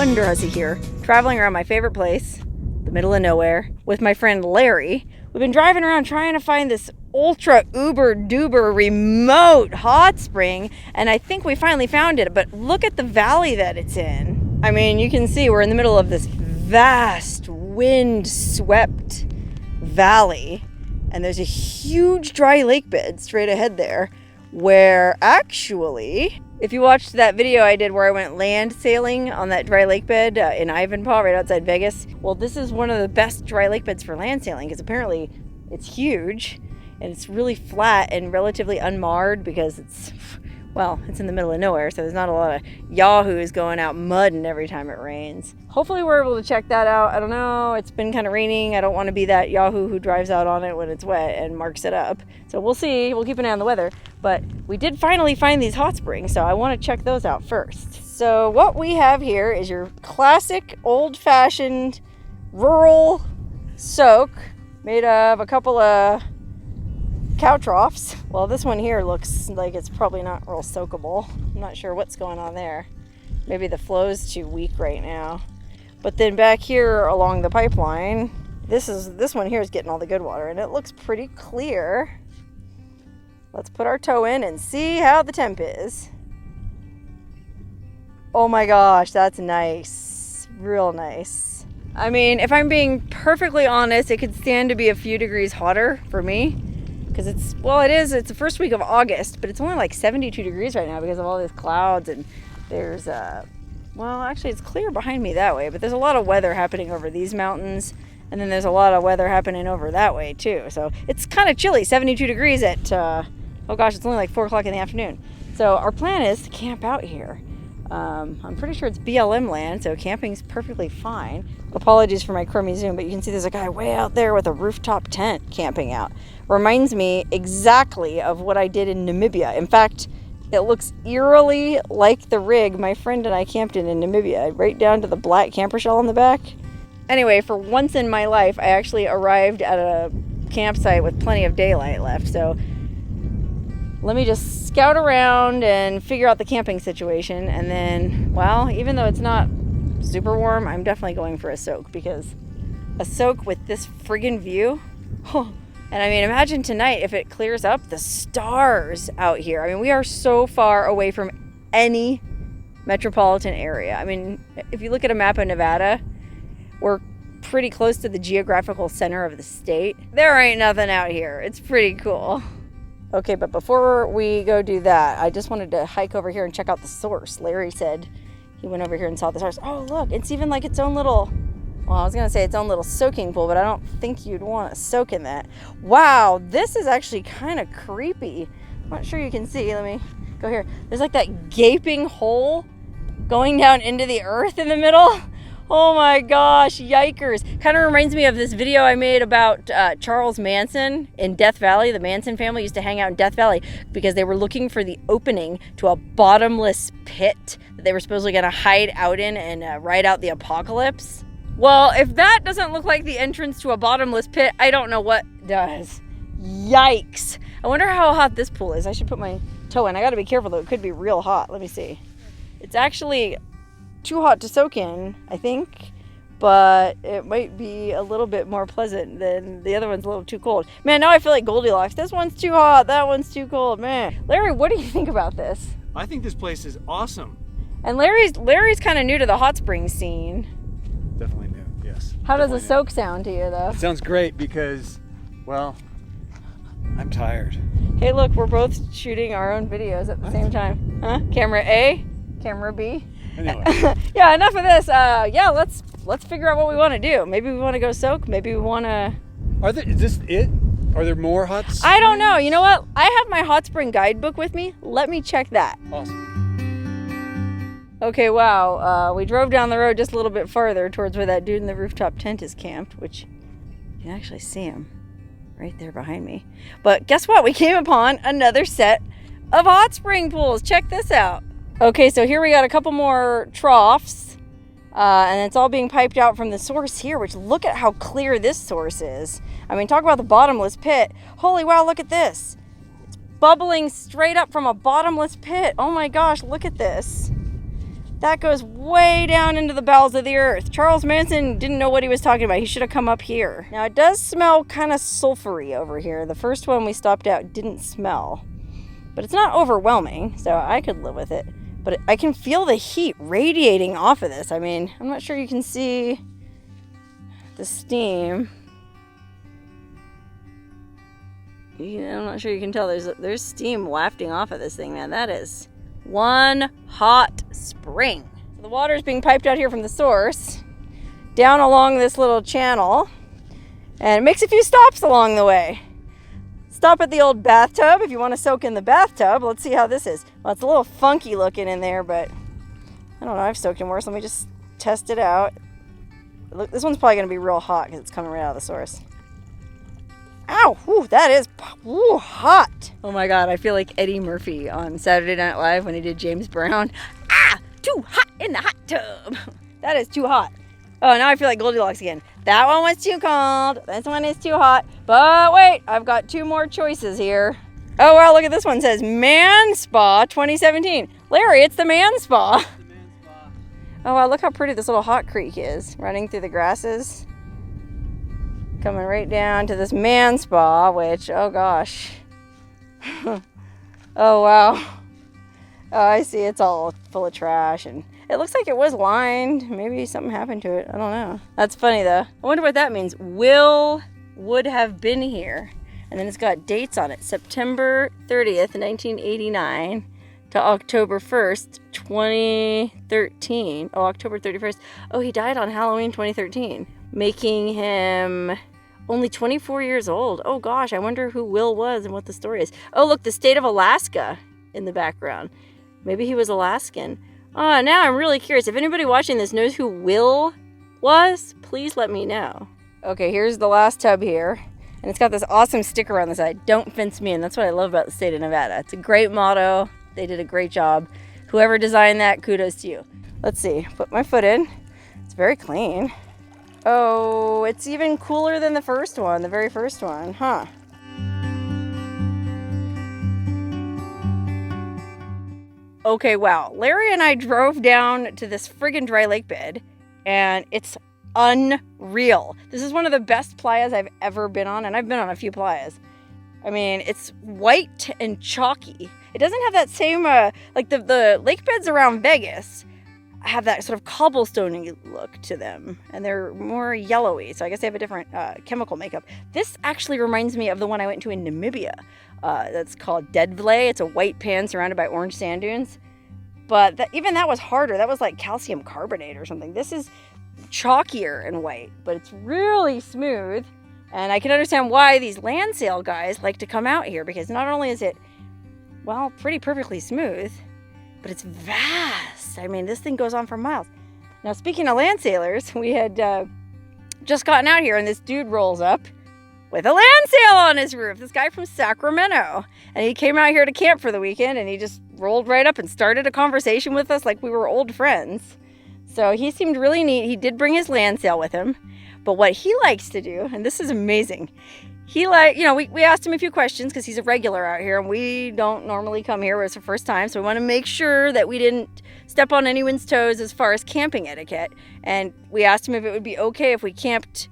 Wonderhussy here, traveling around my favorite place, the middle of nowhere, with my friend Larry. We've been driving around trying to find this ultra uber duber remote hot spring, and I think we finally found it, but look at the valley that it's in. I mean, you can see we're in the middle of this vast wind-swept valley, and there's a huge dry lake bed straight ahead there, where actually, if you watched that video I did where I went land sailing on that dry lake bed in Ivanpah right outside Vegas, well, this is one of the best dry lake beds for land sailing because apparently it's huge and it's really flat and relatively unmarred because it's in the middle of nowhere, so there's not a lot of yahoos going out mudding every time it rains. Hopefully we're able to check that out. I don't know, it's been kind of raining. I don't want to be that yahoo who drives out on it when it's wet and marks it up. So we'll see, we'll keep an eye on the weather. But we did finally find these hot springs, so I want to check those out first. So what we have here is your classic old-fashioned rural soak made of a couple of cow troughs. Well, this one here looks like it's probably not real soakable. I'm not sure what's going on there. Maybe the flow's too weak right now. But then back here along the pipeline, this one here is getting all the good water, and it looks pretty clear. Let's put our toe in and see how the temp is. Oh my gosh, that's nice. Real nice. I mean, if I'm being perfectly honest, it could stand to be a few degrees hotter for me. Because it's the first week of August, but it's only like 72 degrees right now because of all these clouds, and there's, actually it's clear behind me that way, but there's a lot of weather happening over these mountains, and then there's a lot of weather happening over that way too. So it's kind of chilly, 72 degrees at, it's only like 4 o'clock in the afternoon. So our plan is to camp out here. I'm pretty sure it's BLM land, so camping's perfectly fine. Apologies for my crummy zoom, but you can see there's a guy way out there with a rooftop tent camping out. Reminds me exactly of what I did in Namibia. In fact, it looks eerily like the rig my friend and I camped in Namibia, right down to the black camper shell on the back. Anyway, for once in my life, I actually arrived at a campsite with plenty of daylight left, so let me just scout around and figure out the camping situation, and then, well, even though it's not super warm, I'm definitely going for a soak, because a soak with this friggin' view, and I mean, imagine tonight if it clears up, the stars out here. I mean, we are so far away from any metropolitan area. I mean, if you look at a map of Nevada, we're pretty close to the geographical center of the state. There ain't nothing out here. It's pretty cool. Okay, but before we go do that, I just wanted to hike over here and check out the source. Larry said he went over here and saw the source. Oh, look, it's even like its own little, well, I was going to say its own little soaking pool, but I don't think you'd want to soak in that. Wow, this is actually kind of creepy. I'm not sure you can see. Let me go here. There's like that gaping hole going down into the earth in the middle. Oh my gosh, yikers. Kind of reminds me of this video I made about Charles Manson in Death Valley. The Manson family used to hang out in Death Valley because they were looking for the opening to a bottomless pit that they were supposedly going to hide out in and ride out the apocalypse. Well, if that doesn't look like the entrance to a bottomless pit, I don't know what does. Yikes. I wonder how hot this pool is. I should put my toe in. I got to be careful though. It could be real hot. Let me see. It's actually too hot to soak in, I think, but it might be a little bit more pleasant than the other one's a little too cold. Man, now I feel like Goldilocks. This one's too hot, that one's too cold. Man, Larry, what do you think about this? I think this place is awesome. And Larry's kind of new to the hot spring scene. Definitely new, yes. How does a soak sound to you, though? It sounds great because, well, I'm tired. Hey, look, we're both shooting our own videos at the same time. Huh? Camera A, camera B. Anyway. Yeah, enough of this. Let's figure out what we want to do. Maybe we want to go soak. Maybe we want to. Is this it? Are there more hot springs? I don't know. You know what? I have my hot spring guidebook with me. Let me check that. Awesome. Okay, wow. We drove down the road just a little bit farther towards where that dude in the rooftop tent is camped, which you can actually see him right there behind me. But guess what? We came upon another set of hot spring pools. Check this out. Okay, so here we got a couple more troughs, and it's all being piped out from the source here, which look at how clear this source is. I mean, talk about the bottomless pit. Holy wow, look at this. It's bubbling straight up from a bottomless pit. Oh my gosh, look at this. That goes way down into the bowels of the earth. Charles Manson didn't know what he was talking about. He should have come up here. Now, it does smell kind of sulfury over here. The first one we stopped out didn't smell. But it's not overwhelming, so I could live with it. But I can feel the heat radiating off of this. I mean, I'm not sure you can see the steam. I'm not sure you can tell. There's steam wafting off of this thing, man. That is one hot spring. So the water is being piped out here from the source down along this little channel, and it makes a few stops along the way. Stop at the old bathtub if you want to soak in the bathtub. Let's see how this is. Well, it's a little funky looking in there, but I don't know. I've soaked in worse. Let me just test it out. Look, this one's probably going to be real hot because it's coming right out of the source. Ow! Whew, that is hot. Oh my God, I feel like Eddie Murphy on Saturday Night Live when he did James Brown. Ah! Too hot in the hot tub. That is too hot. Oh, now I feel like Goldilocks again. That one was too cold. This one is too hot. But wait, I've got two more choices here. Oh, wow, look at this one. It says Man Spa 2017. Larry, it's the Man Spa. The man spa. Oh, wow, look how pretty this little hot creek is. Running through the grasses. Coming right down to this Man Spa, which, oh gosh. Oh, wow. Oh, I see. It's all full of trash, and it looks like it was lined. Maybe something happened to it. I don't know. That's funny, though. I wonder what that means. Would have been here. And then it's got dates on it. September 30th, 1989 to October 1st, 2013. Oh, October 31st. Oh, he died on Halloween 2013. Making him only 24 years old. Oh gosh, I wonder who Will was and what the story is. Oh, look, the state of Alaska in the background. Maybe he was Alaskan. Oh, now I'm really curious. If anybody watching this knows who Will was, please let me know. Okay, here's the last tub here. And it's got this awesome sticker on the side. Don't fence me in. That's what I love about the state of Nevada. It's a great motto. They did a great job. Whoever designed that, kudos to you. Let's see. Put my foot in. It's very clean. Oh, it's even cooler than the first one, the very first one, huh? Okay, wow. Larry and I drove down to this friggin' dry lake bed, and it's unreal. This is one of the best playas I've ever been on, and I've been on a few playas. I mean, it's white and chalky. It doesn't have that same, like the lake beds around Vegas have that sort of cobblestone look to them, and they're more yellowy, so I guess they have a different chemical makeup. This actually reminds me of the one I went to in Namibia. That's called Deadvlay. It's a white pan surrounded by orange sand dunes, but even that was harder. That was like calcium carbonate or something. This is chalkier and white, but it's really smooth, and I can understand why these land sale guys like to come out here, because not only is it, well, pretty perfectly smooth, but it's vast. I mean, this thing goes on for miles. Now, speaking of land sailors, we had just gotten out here, and this dude rolls up with a land sail on his roof. This guy from Sacramento. And he came out here to camp for the weekend, and he just rolled right up and started a conversation with us like we were old friends. So he seemed really neat. He did bring his land sail with him. But what he likes to do, and this is amazing, we asked him a few questions because he's a regular out here, and we don't normally come here. It's the first time, so we want to make sure that we didn't step on anyone's toes as far as camping etiquette. And we asked him if it would be okay if we camped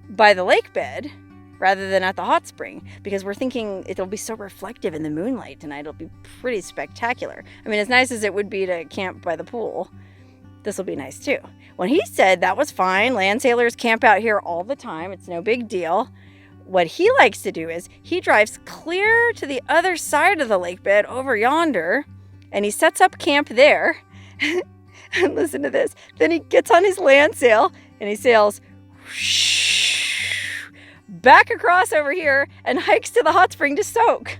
by the lake bed rather than at the hot spring, because we're thinking it'll be so reflective in the moonlight tonight. It'll be pretty spectacular. I mean, as nice as it would be to camp by the pool, this will be nice too. When he said that was fine, land sailors camp out here all the time, it's no big deal. What he likes to do is he drives clear to the other side of the lake bed over yonder, and he sets up camp there. And listen to this. Then he gets on his land sail and he sails back across over here and hikes to the hot spring to soak.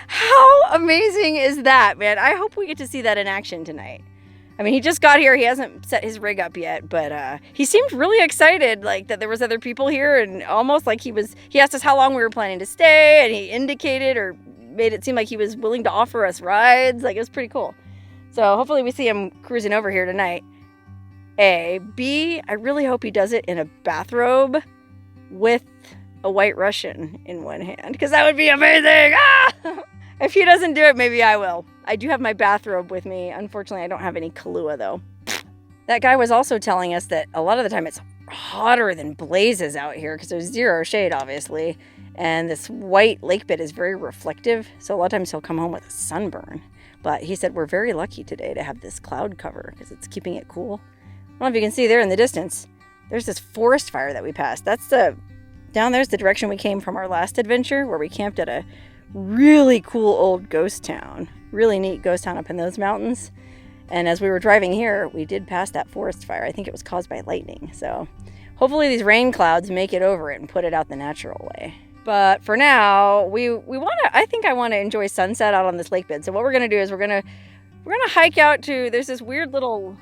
How amazing is that, man? I hope we get to see that in action tonight. I mean, he just got here. He hasn't set his rig up yet, but he seemed really excited, like that there was other people here, and almost like he asked us how long we were planning to stay, and he indicated or made it seem like he was willing to offer us rides. Like, it was pretty cool. So hopefully we see him cruising over here tonight. A. B, I really hope he does it in a bathrobe with a White Russian in one hand, because that would be amazing. Ah! If he doesn't do it, maybe I will. I do have my bathrobe with me. Unfortunately, I don't have any Kahlua though. That guy was also telling us that a lot of the time it's hotter than blazes out here because there's zero shade, obviously. And this white lakebed is very reflective. So a lot of times he'll come home with a sunburn. But he said we're very lucky today to have this cloud cover because it's keeping it cool. I don't know if you can see there in the distance. There's this forest fire that we passed. Down there's the direction we came from our last adventure where we camped at a really cool old ghost town. Really neat ghost town up in those mountains. And as we were driving here, we did pass that forest fire. I think it was caused by lightning. So hopefully these rain clouds make it over it and put it out the natural way. But for now, I think I want to enjoy sunset out on this lake bed. So what we're going to do is we're going to hike out to, there's this weird little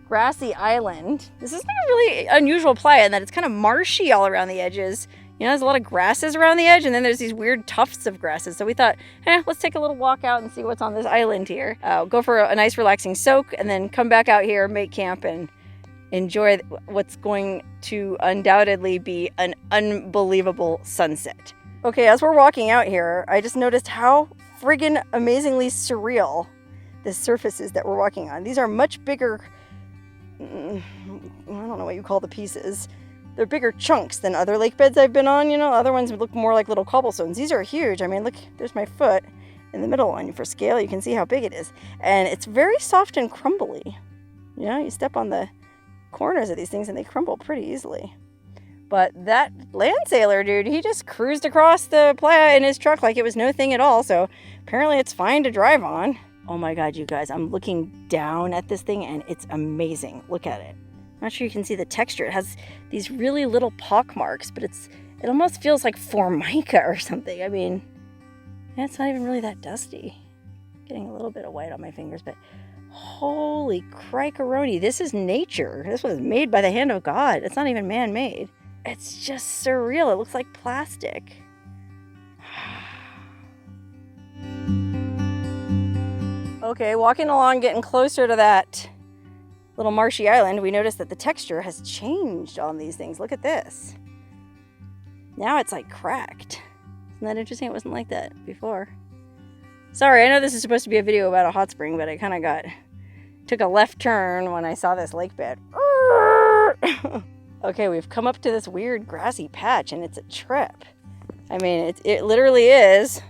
grassy island. This is like a really unusual playa in that it's kind of marshy all around the edges. You know, there's a lot of grasses around the edge, and then there's these weird tufts of grasses. So we thought, let's take a little walk out and see what's on this island here. Go for a nice relaxing soak, and then come back out here, make camp, and enjoy what's going to undoubtedly be an unbelievable sunset. Okay, as we're walking out here, I just noticed how friggin' amazingly surreal this surface is that we're walking on. These are much bigger, I don't know what you call the pieces. They're bigger chunks than other lake beds I've been on, you know. Other ones look more like little cobblestones. These are huge. I mean, look, there's my foot in the middle one. For scale, you can see how big it is. And it's very soft and crumbly. You know, you step on the corners of these things and they crumble pretty easily. But that land sailor dude, he just cruised across the playa in his truck like it was no thing at all. So apparently it's fine to drive on. Oh my God, you guys, I'm looking down at this thing and it's amazing. Look at it. I'm not sure you can see the texture. It has these really little pock marks, but it almost feels like formica or something. I mean, it's not even really that dusty. Getting a little bit of white on my fingers, but holy cricaroni, this is nature. This was made by the hand of God. It's not even man-made. It's just surreal. It looks like plastic. Okay, walking along, getting closer to that little marshy island, we noticed that the texture has changed on these things. Look at this. Now it's like cracked. Isn't that interesting? It wasn't like that before. Sorry, I know this is supposed to be a video about a hot spring, but I kind of took a left turn when I saw this lake bed. Okay, we've come up to this weird grassy patch and it's a trip. I mean, it literally is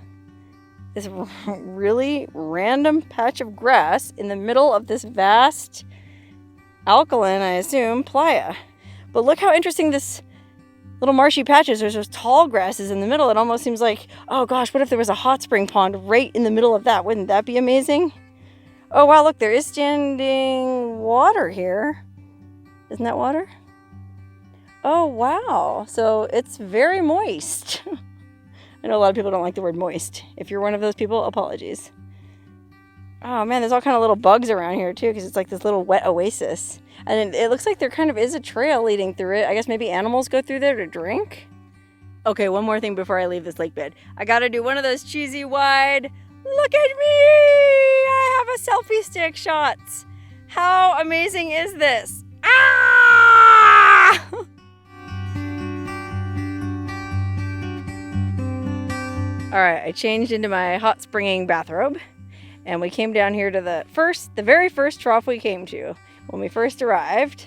this really random patch of grass in the middle of this vast alkaline, I assume, playa. But look how interesting this little marshy patch is. There's those tall grasses in the middle. It almost seems like, oh gosh, what if there was a hot spring pond right in the middle of that? Wouldn't that be amazing? Oh wow, look, there is standing water here. Isn't that water? Oh wow, so it's very moist. I know a lot of people don't like the word moist. If you're one of those people, apologies. Oh man, there's all kind of little bugs around here too, because it's like this little wet oasis. And it looks like there kind of is a trail leading through it. I guess maybe animals go through there to drink. Okay, one more thing before I leave this lake bed. I gotta do one of those cheesy wide, look at me, I have a selfie stick shots. How amazing is this? Ah! All right, I changed into my hot springing bathrobe. And we came down here to the very first trough we came to when we first arrived.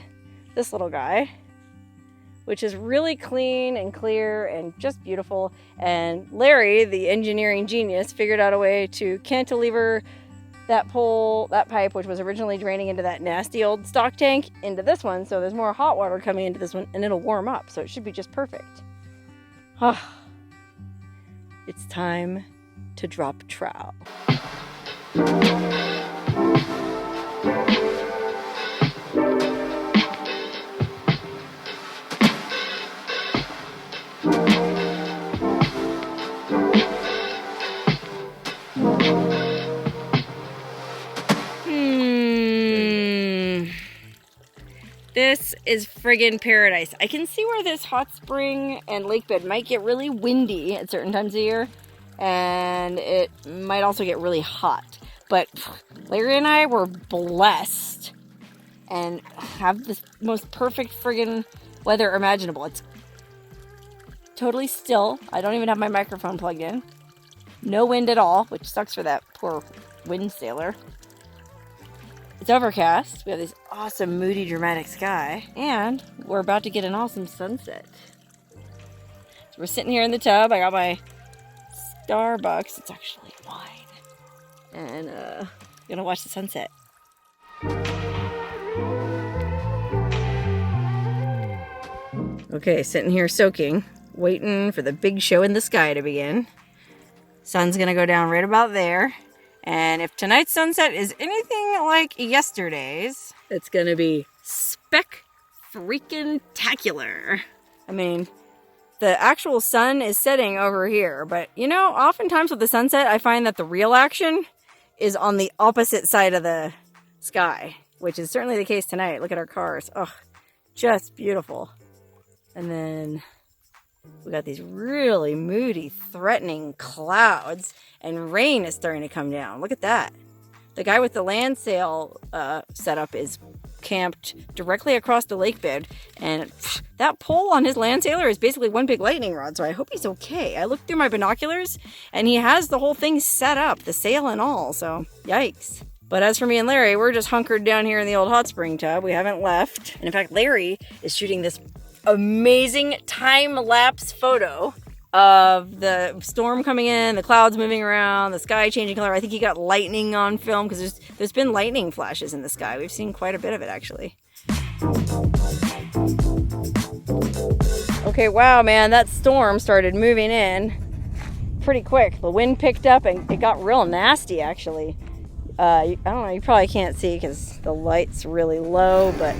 This little guy, which is really clean and clear and just beautiful. And Larry, the engineering genius, figured out a way to cantilever that pipe, which was originally draining into that nasty old stock tank, into this one. So there's more hot water coming into this one and it'll warm up. So it should be just perfect. It's time to drop trowel. This is friggin' paradise. I can see where this hot spring and lake bed might get really windy at certain times of year, and it might also get really hot. But Larry and I were blessed and have the most perfect friggin' weather imaginable. It's totally still. I don't even have my microphone plugged in. No wind at all, which sucks for that poor wind sailor. It's overcast. We have this awesome, moody, dramatic sky. And we're about to get an awesome sunset. So we're sitting here in the tub. I got my Starbucks. It's actually wine. And gonna watch the sunset. Okay, sitting here soaking, waiting for the big show in the sky to begin. Sun's gonna go down right about there. And if tonight's sunset is anything like yesterday's, it's gonna be spec-freaking-tacular. I mean, the actual sun is setting over here, but you know, oftentimes with the sunset, I find that the real action is on the opposite side of the sky, which is certainly the case tonight. Look at our cars. Oh, just beautiful. And then we got these really moody, threatening clouds, and rain is starting to come down. Look at that. The guy with the land sail setup is camped directly across the lake bed, and that pole on his land sailor is basically one big lightning rod, so I hope he's okay. I looked through my binoculars, and he has the whole thing set up, the sail and all, so yikes. But as for me and Larry, we're just hunkered down here in the old hot spring tub. We haven't left. And in fact, Larry is shooting this amazing time-lapse photo of the storm coming in, the clouds moving around, the sky changing color. I think he got lightning on film because there's been lightning flashes in the sky. We've seen quite a bit of it, actually. Okay, wow, man, that storm started moving in pretty quick. The wind picked up and it got real nasty, actually. I don't know, you probably can't see because the light's really low, but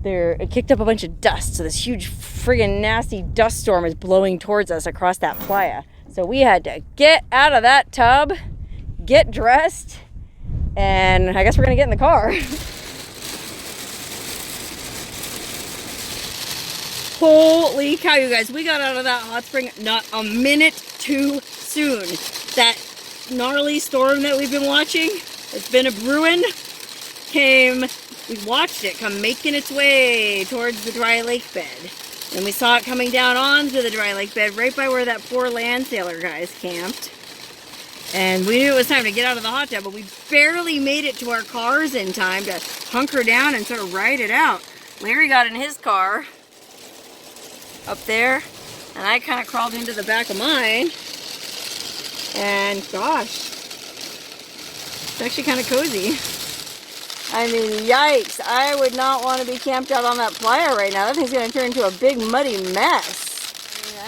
it kicked up a bunch of dust. So this huge friggin' nasty dust storm is blowing towards us across that playa. So we had to get out of that tub, get dressed, and I guess we're gonna get in the car. Holy cow, you guys, we got out of that hot spring not a minute too soon. That gnarly storm that we've been watching, it's been a brewing, we watched it come making its way towards the dry lake bed. And we saw it coming down onto the dry lake bed right by where that poor land sailor guy's camped. And we knew it was time to get out of the hot tub, but we barely made it to our cars in time to hunker down and sort of ride it out. Larry got in his car up there, and I kind of crawled into the back of mine. And gosh, it's actually kind of cozy. I mean, yikes. I would not want to be camped out on that playa right now. That thing's going to turn into a big muddy mess.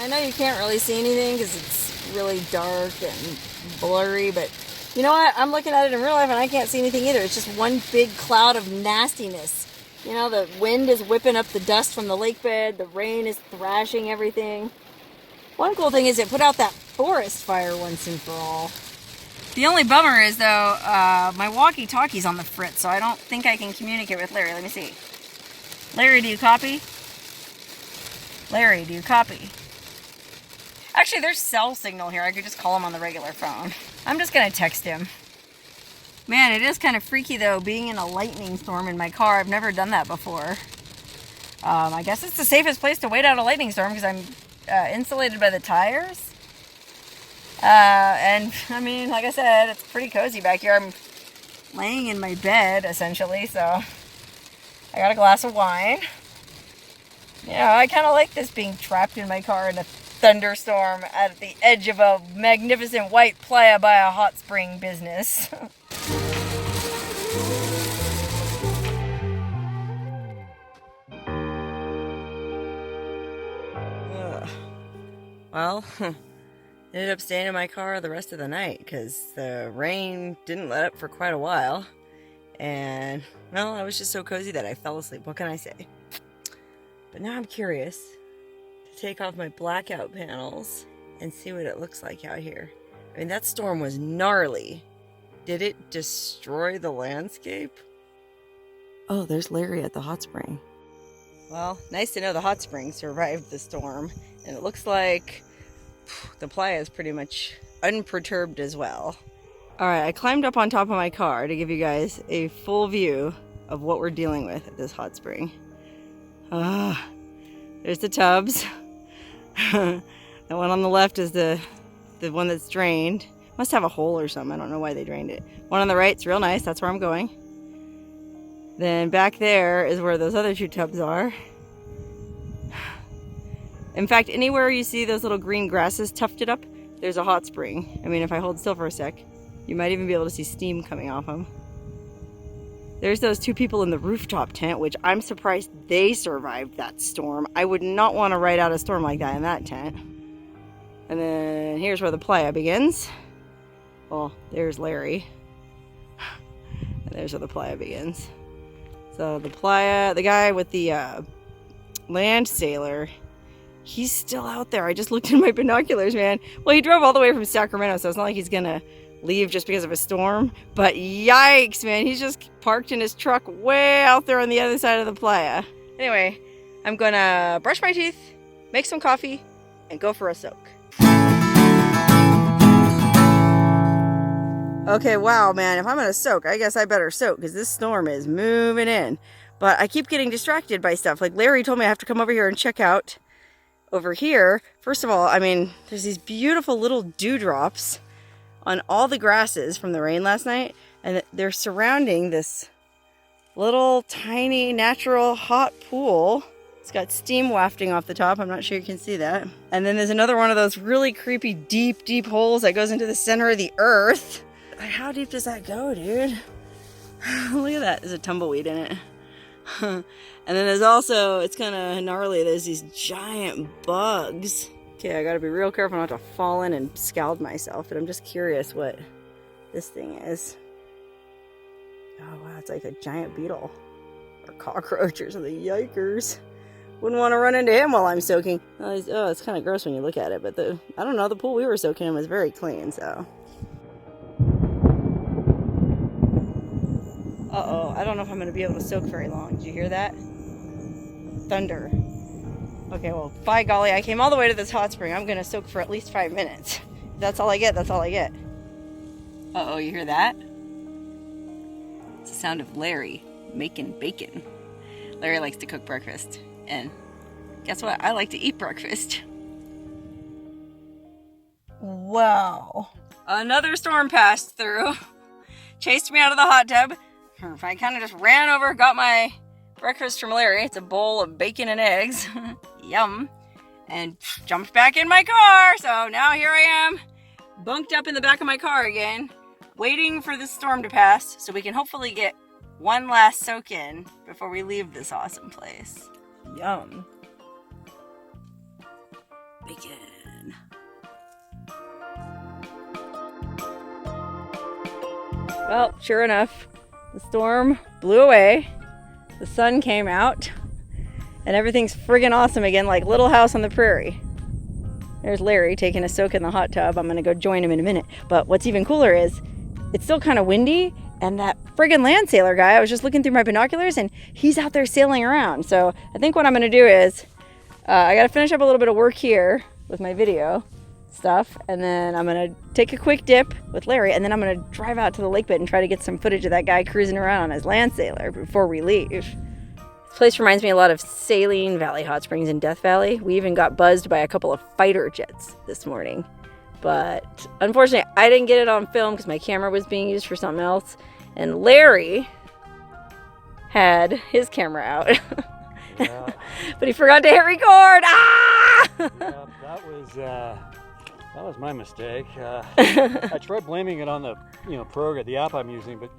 I know you can't really see anything because it's really dark and blurry, but you know what? I'm looking at it in real life and I can't see anything either. It's just one big cloud of nastiness. You know, the wind is whipping up the dust from the lake bed. The rain is thrashing everything. One cool thing is it put out that forest fire once and for all. The only bummer is, though, my walkie-talkie's on the fritz, so I don't think I can communicate with Larry. Let me see. Larry, do you copy? Larry, do you copy? Actually, there's cell signal here. I could just call him on the regular phone. I'm just going to text him. Man, it is kind of freaky, though, being in a lightning storm in my car. I've never done that before. I guess it's the safest place to wait out a lightning storm because I'm insulated by the tires. And I mean, like I said, it's pretty cozy back here. I'm laying in my bed, essentially, so I got a glass of wine. You know, I kind of like this being trapped in my car in a thunderstorm at the edge of a magnificent white playa by a hot spring business. Well, ended up staying in my car the rest of the night because the rain didn't let up for quite a while. And, well, I was just so cozy that I fell asleep. What can I say? But now I'm curious to take off my blackout panels and see what it looks like out here. I mean, that storm was gnarly. Did it destroy the landscape? Oh, there's Larry at the hot spring. Well, nice to know the hot spring survived the storm. And it looks like the playa is pretty much unperturbed as well. Alright, I climbed up on top of my car to give you guys a full view of what we're dealing with at this hot spring. There's the tubs. The one on the left is the the one that's drained. Must have a hole or something. I don't know why they drained it. One on the right's real nice. That's where I'm going. Then back there is where those other 2 tubs are. In fact, anywhere you see those little green grasses tufted up, there's a hot spring. I mean, if I hold still for a sec, you might even be able to see steam coming off them. There's those 2 people in the rooftop tent, which I'm surprised they survived that storm. I would not want to ride out a storm like that in that tent. And then here's where the playa begins. Well, there's Larry. And there's where the playa begins. So the playa, the guy with the land sailor, he's still out there. I just looked in my binoculars, man. Well, he drove all the way from Sacramento, so it's not like he's gonna leave just because of a storm. But yikes, man, he's just parked in his truck way out there on the other side of the playa. Anyway, I'm gonna brush my teeth, make some coffee, and go for a soak. Okay, wow, man, if I'm gonna soak, I guess I better soak because this storm is moving in. But I keep getting distracted by stuff. Like Larry told me I have to come over here and check out over here. First of all, I mean, there's these beautiful little dewdrops on all the grasses from the rain last night, and they're surrounding this little tiny natural hot pool. It's got steam wafting off the top. I'm not sure you can see that. And then there's another one of those really creepy deep holes that goes into the center of the earth. How deep does that go, dude? Look at that. There's a tumbleweed in it. And then there's also, it's kind of gnarly, there's these giant bugs. Okay, I gotta be real careful not to fall in and scald myself, but I'm just curious what this thing is. Oh wow, it's like a giant beetle or cockroach or something. Yikers. Wouldn't want to run into him while I'm soaking. Oh, it's kind of gross when you look at it, but I don't know, the pool we were soaking in was very clean, so. Uh-oh, I don't know if I'm going to be able to soak very long. Did you hear that? Thunder. Okay, well, by golly, I came all the way to this hot spring. I'm going to soak for at least 5 minutes. If that's all I get, that's all I get. Uh-oh, you hear that? It's the sound of Larry making bacon. Larry likes to cook breakfast. And guess what? I like to eat breakfast. Wow. Another storm passed through. Chased me out of the hot tub. I kind of just ran over, got my breakfast from Larry. It's a bowl of bacon and eggs. Yum. And jumped back in my car. So now here I am, bunked up in the back of my car again, waiting for this storm to pass so we can hopefully get one last soak in before we leave this awesome place. Yum. Bacon. Well, sure enough, the storm blew away, the sun came out, and everything's friggin' awesome again, like Little House on the Prairie. There's Larry taking a soak in the hot tub. I'm gonna go join him in a minute. But what's even cooler is, it's still kind of windy, and that friggin' land sailor guy, I was just looking through my binoculars, and he's out there sailing around. So I think what I'm gonna do is, I gotta finish up a little bit of work here with my video stuff, and then I'm gonna take a quick dip with Larry, and then I'm gonna drive out to the lakebed and try to get some footage of that guy cruising around on his land sailor before we leave. This place reminds me a lot of Saline Valley Hot Springs in Death Valley. We even got buzzed by a couple of fighter jets this morning, but unfortunately I didn't get it on film because my camera was being used for something else, and Larry had his camera out. Yeah. But he forgot to hit record. Ah! Yeah, that was my mistake. I tried blaming it on the program, the app I'm using, but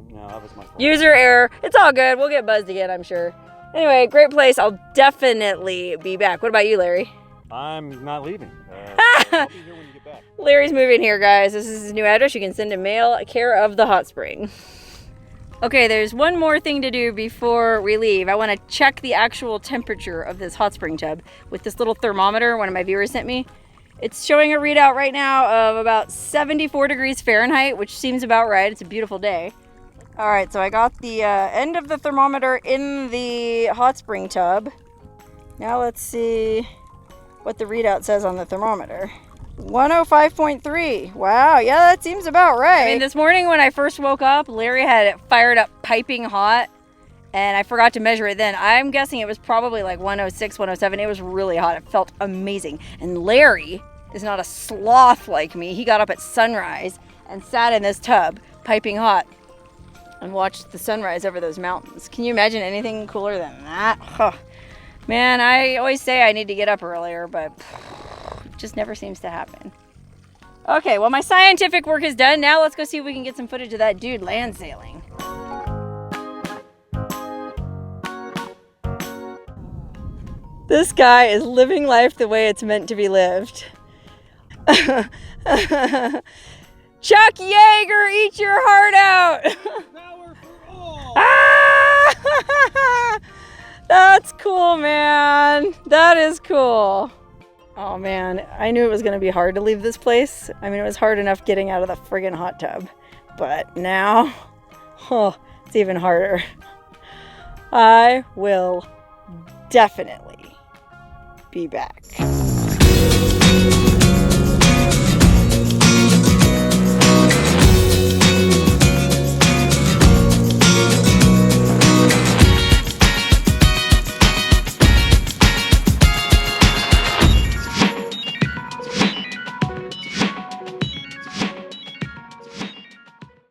no, that was my fault. User error. It's all good. We'll get buzzed again, I'm sure. Anyway, great place. I'll definitely be back. What about you, Larry? I'm not leaving. I'll be here when you get back. Larry's moving here, guys. This is his new address. You can send him mail, care of the hot spring. Okay, there's one more thing to do before we leave. I want to check the actual temperature of this hot spring tub with this little thermometer one of my viewers sent me. It's showing a readout right now of about 74 degrees Fahrenheit, which seems about right. It's a beautiful day. All right, so I got the end of the thermometer in the hot spring tub. Now let's see what the readout says on the thermometer. 105.3. Wow, yeah, that seems about right. I mean, this morning when I first woke up, Larry had it fired up piping hot, and I forgot to measure it then. I'm guessing it was probably like 106, 107. It was really hot. It felt amazing. And Larry is not a sloth like me. He got up at sunrise and sat in this tub, piping hot, and watched the sunrise over those mountains. Can you imagine anything cooler than that? Huh. Man, I always say I need to get up earlier, but it just never seems to happen. Okay, well, my scientific work is done. Now let's go see if we can get some footage of that dude land sailing. This guy is living life the way it's meant to be lived. Chuck Yeager, eat your heart out. Power for all. Ah! That's cool, man. That is cool. Oh man, I knew it was gonna be hard to leave this place. I mean, it was hard enough getting out of the friggin' hot tub, but now, oh, it's even harder. I will definitely be back.